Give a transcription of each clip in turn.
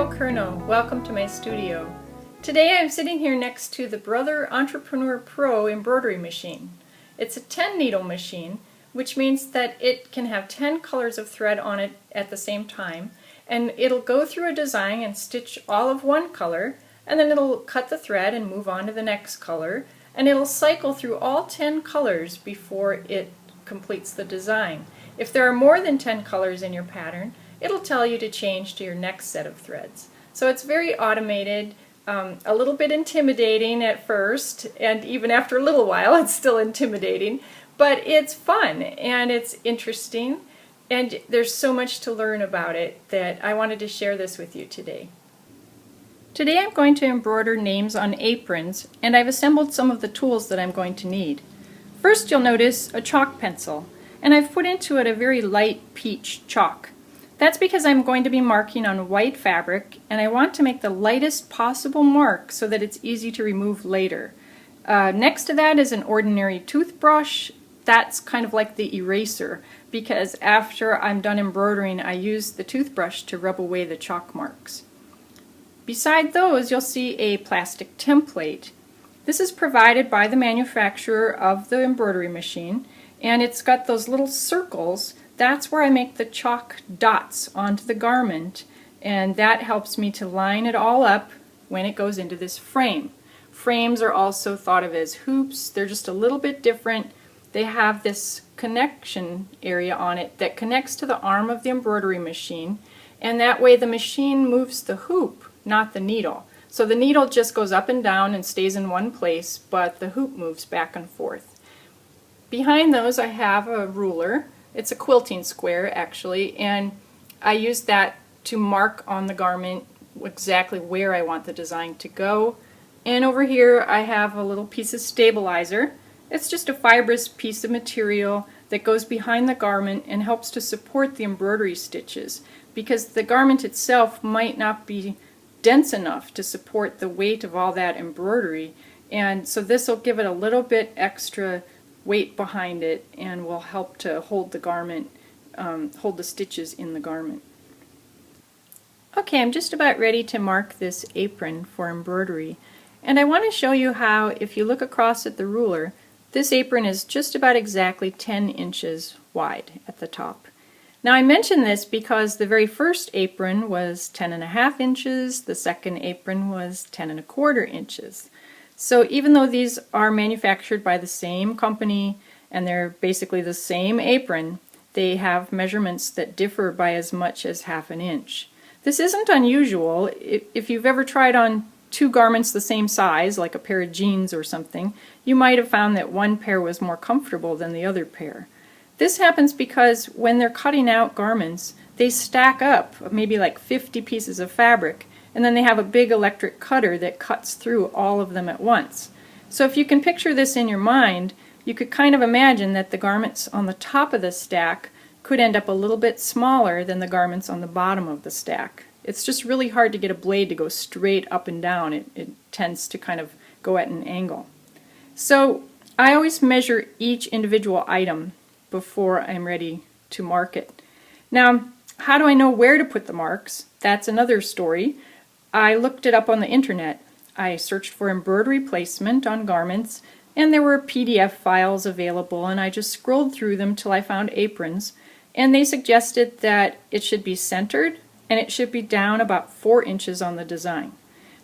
Karole Kurnow. Welcome to my studio. Today I'm sitting here next to the Brother Entrepreneur Pro embroidery machine. It's a 10 needle machine, which means that it can have 10 colors of thread on it at the same time, and it'll go through a design and stitch all of one color, and then it'll cut the thread and move on to the next color, and it'll cycle through all 10 colors before it completes the design. If there are more than 10 colors in your pattern, it'll tell you to change to your next set of threads. So it's very automated, a little bit intimidating at first, and even after a little while it's still intimidating, but it's fun and it's interesting, and there's so much to learn about it that I wanted to share this with you today. Today I'm going to embroider names on aprons, and I've assembled some of the tools that I'm going to need. First, you'll notice a chalk pencil, and I've put into it a very light peach chalk. That's because I'm going to be marking on white fabric, and I want to make the lightest possible mark so that it's easy to remove later. Next to that is an ordinary toothbrush. That's kind of like the eraser, because after I'm done embroidering, I use the toothbrush to rub away the chalk marks. Beside those, you'll see a plastic template. This is provided by the manufacturer of the embroidery machine, and it's got those little circles. That's where I make the chalk dots onto the garment, and that helps me to line it all up when it goes into this frame. Frames are also thought of as hoops. They're just a little bit different. They have this connection area on it that connects to the arm of the embroidery machine, and that way the machine moves the hoop, not the needle. So the needle just goes up and down and stays in one place, but the hoop moves back and forth. Behind those I have a ruler. It's a quilting square actually, and I use that to mark on the garment exactly where I want the design to go. And over here I have a little piece of stabilizer. It's just a fibrous piece of material that goes behind the garment and helps to support the embroidery stitches, because the garment itself might not be dense enough to support the weight of all that embroidery, and so this will give it a little bit extra weight behind it and will help to hold the garment, hold the stitches in the garment. Okay, I'm just about ready to mark this apron for embroidery, and I want to show you how, if you look across at the ruler, this apron is just about exactly 10 inches wide at the top. Now I mention this because the very first apron was 10.5 inches, the second apron was 10.25 inches. So even though these are manufactured by the same company and they're basically the same apron, they have measurements that differ by as much as 1/2 inch. This isn't unusual. If you've ever tried on two garments the same size, like a pair of jeans or something, you might have found that one pair was more comfortable than the other pair. This happens because when they're cutting out garments, they stack up maybe like 50 pieces of fabric, and then they have a big electric cutter that cuts through all of them at once. So if you can picture this in your mind, you could kind of imagine that the garments on the top of the stack could end up a little bit smaller than the garments on the bottom of the stack. It's just really hard to get a blade to go straight up and down. It tends to kind of go at an angle. So I always measure each individual item before I'm ready to mark it. Now, how do I know where to put the marks? That's another story. I looked it up on the internet. I searched for embroidery placement on garments, and there were PDF files available, and I just scrolled through them till I found aprons, and they suggested that it should be centered and it should be down about 4 inches on the design.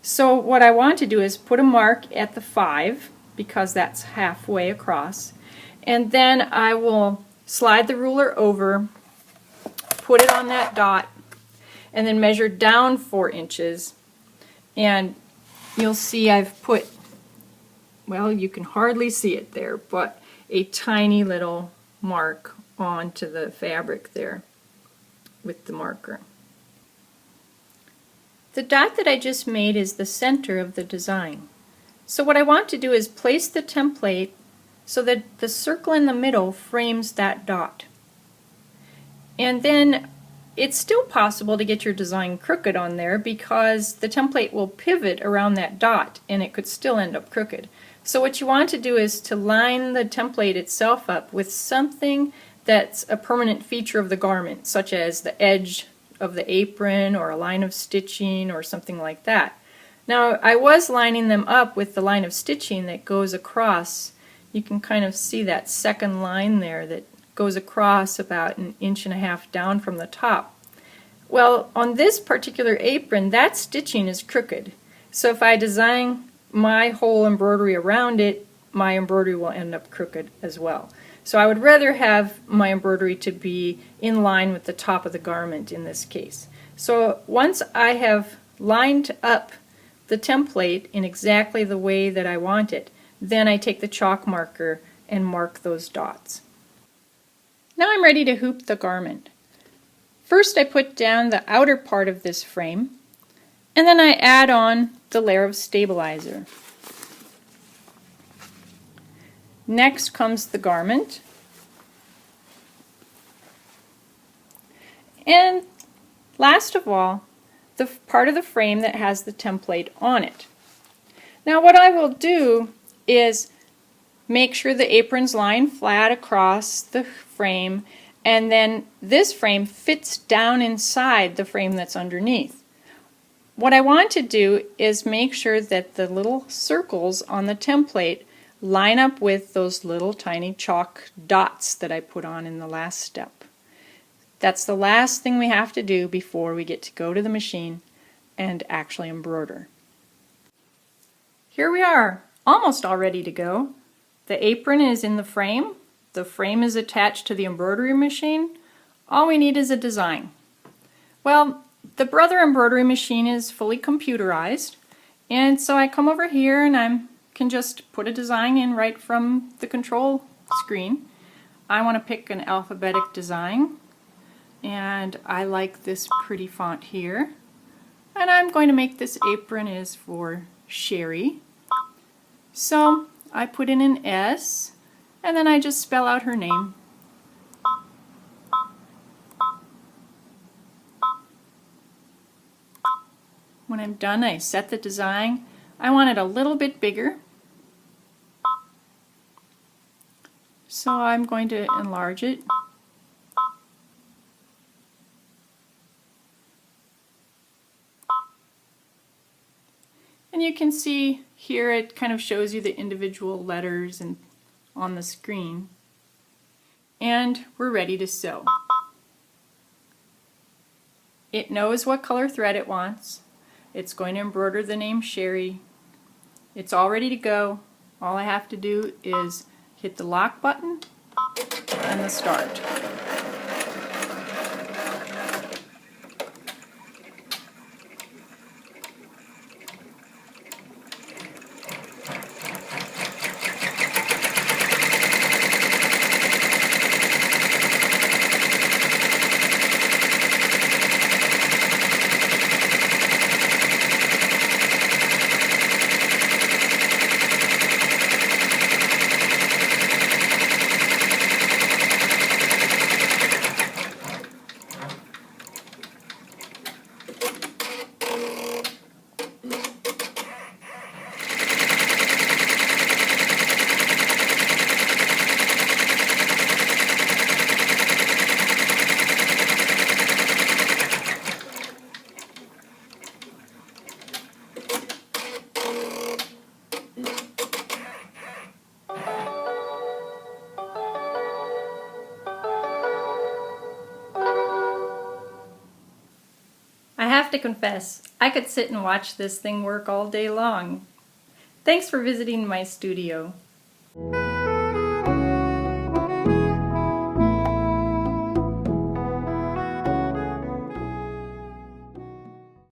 So what I want to do is put a mark at the 5, because that's halfway across, and then I will slide the ruler over, put it on that dot, and then measure down 4 inches. And you'll see I've put, well, you can hardly see it there, but a tiny little mark onto the fabric there with the marker. The dot that I just made is the center of the design. So what I want to do is place the template so that the circle in the middle frames that dot. And then it's still possible to get your design crooked on there, because the template will pivot around that dot and it could still end up crooked. So what you want to do is to line the template itself up with something that's a permanent feature of the garment, such as the edge of the apron or a line of stitching or something like that. Now I was lining them up with the line of stitching that goes across. You can kind of see that second line there that goes across about 1.5 inches down from the top. Well, on this particular apron, that stitching is crooked. So if I design my whole embroidery around it, my embroidery will end up crooked as well. So I would rather have my embroidery to be in line with the top of the garment in this case. So once I have lined up the template in exactly the way that I want it, then I take the chalk marker and mark those dots. Now I'm ready to hoop the garment. First I put down the outer part of this frame, and then I add on the layer of stabilizer. Next comes the garment, and last of all, the part of the frame that has the template on it. Now what I will do is make sure the apron's lying flat across the frame, and then this frame fits down inside the frame that's underneath. What I want to do is make sure that the little circles on the template line up with those little tiny chalk dots that I put on in the last step. That's the last thing we have to do before we get to go to the machine and actually embroider. Here we are, almost all ready to go. The apron is in the frame is attached to the embroidery machine. All we need is a design. Well, the Brother embroidery machine is fully computerized, and so I come over here and I can just put a design in right from the control screen. I want to pick an alphabetic design, and I like this pretty font here, and I'm going to make this apron is for Sherry. So I put in an S, and then I just spell out her name. When I'm done, I set the design. I want it a little bit bigger, so I'm going to enlarge it. And you can see here it kind of shows you the individual letters and on the screen. And we're ready to sew. It knows what color thread it wants. It's going to embroider the name Sherry. It's all ready to go. All I have to do is hit the lock button and the start. I have to confess, I could sit and watch this thing work all day long. Thanks for visiting my studio.